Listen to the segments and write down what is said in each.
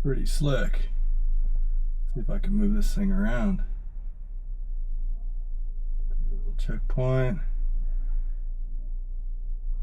Pretty slick. See if I can move this thing around. Little checkpoint.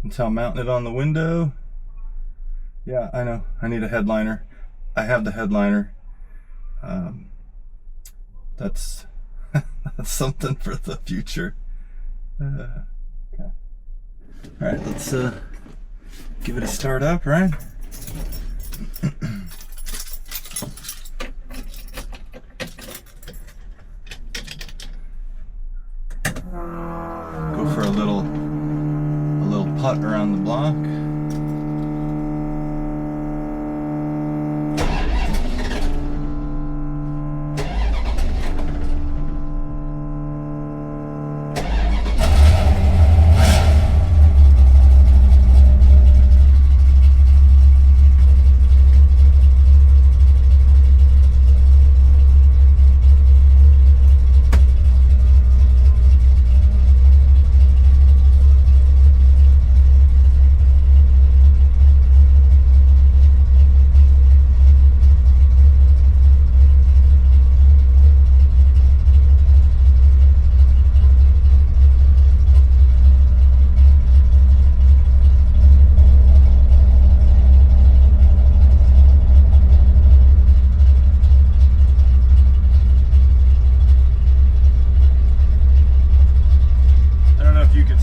Until mounting it on the window. Yeah, I know. I need a headliner. I have the headliner. That's that's something for the future. Okay. All right, let's give it a start up, right? Go for a little putt around the block.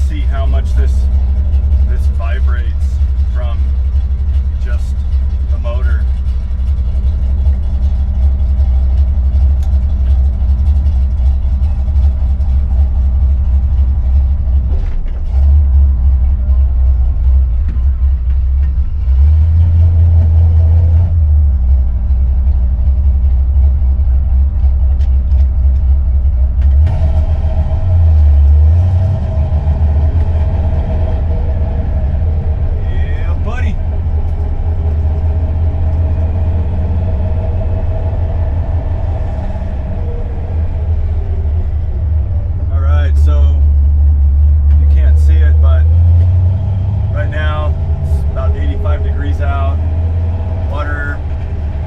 See how much this vibrates from just the motor.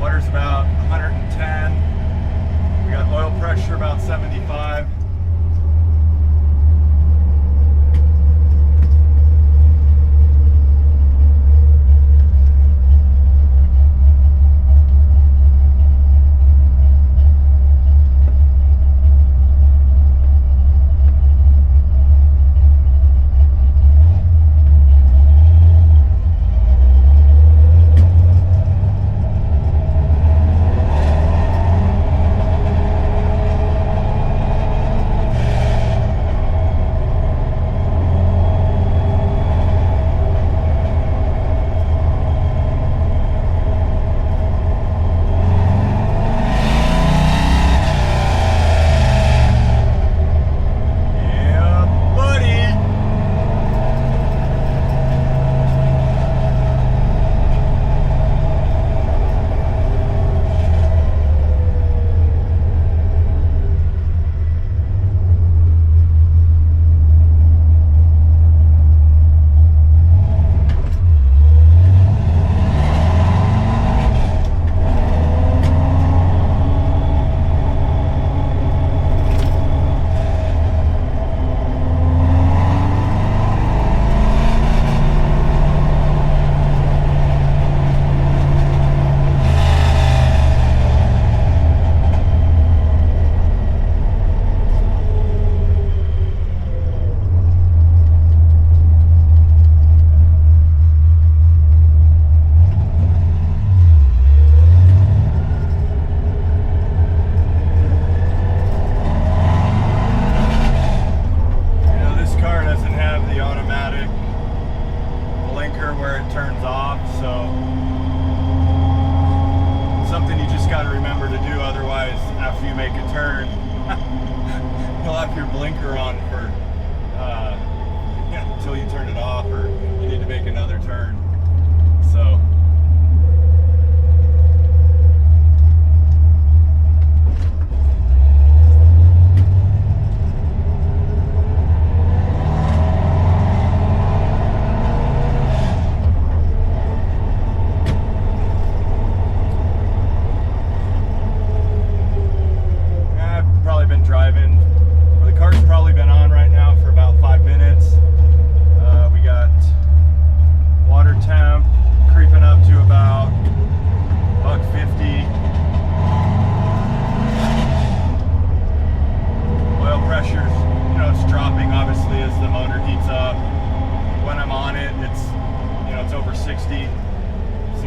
Water's about 110. We got oil pressure about 75. Your blinker on for until you turn it off, or you need to make another turn. So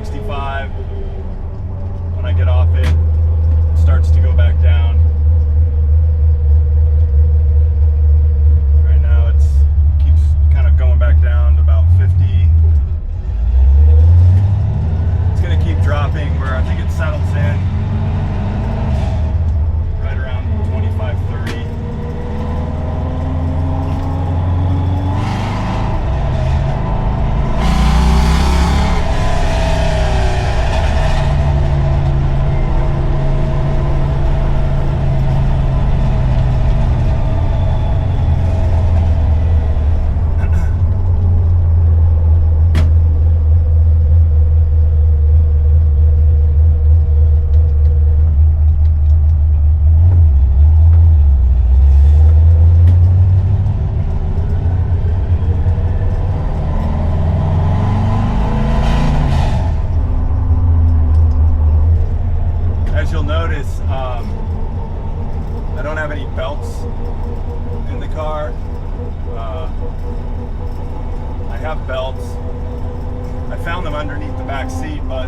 65. When I get off it, it starts to go back down. Right now it keeps kind of going back down to about 50. It's going to keep dropping where I think it settles in right around 25, 30. You'll notice I don't have any belts in the car. I have belts. I found them underneath the back seat, but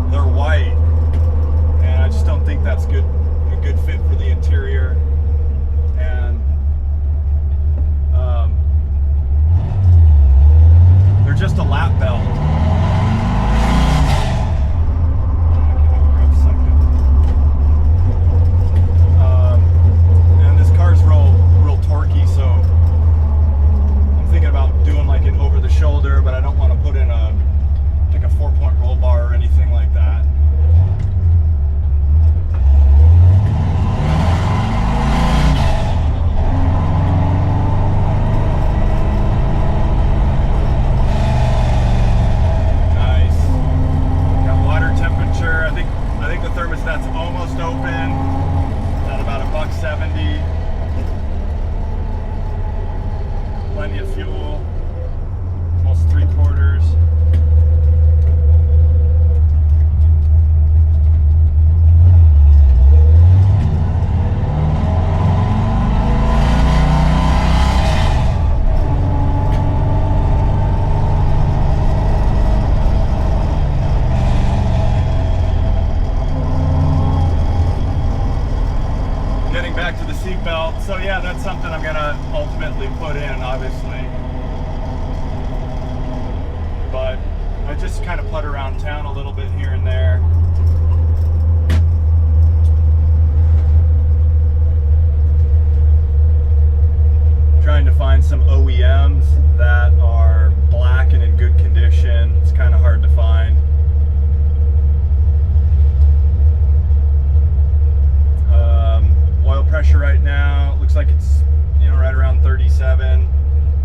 they're white, and I just don't think that's a good fit for the interior. And they're just a lap belt. Shoulder, but I don't want to put in a 4-point roll bar or anything like that. Nice. Got water temperature. I think the thermostat's almost open. At about $1.70. Plenty of fuel. 3/4. Getting back to the seatbelt. So yeah, that's something I'm gonna ultimately put in, obviously. But I just kind of putt around town a little bit here and there. Trying to find some OEMs that are black and in good condition. It's kind of hard to find. Oil pressure right now looks like it's right around 37.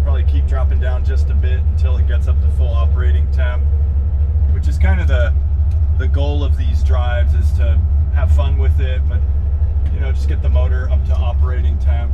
Probably keep dropping down just a bit until it gets up to full operating temp, which is kind of the goal of these drives, is to have fun with it, but just get the motor up to operating temp.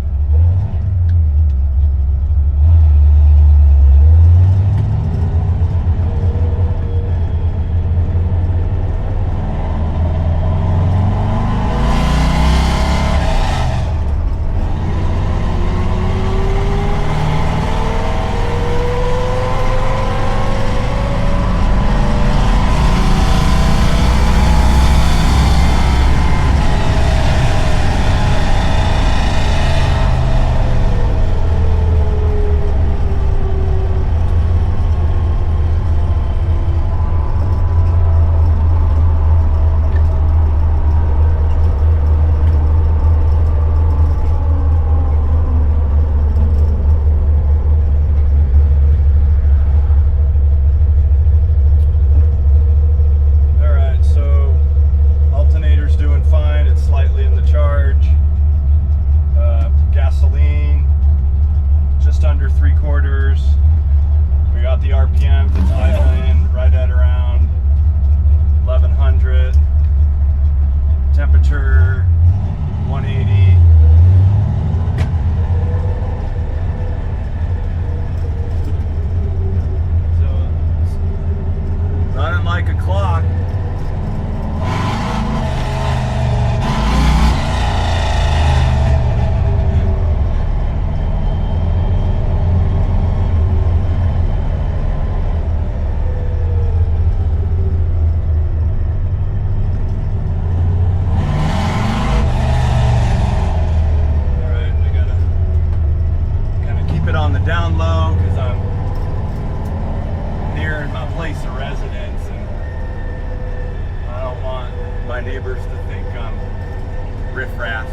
my neighbors to think I'm riffraff.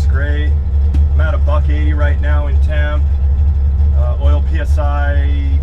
Great. I'm at a $180 right now in temp. Oil PSI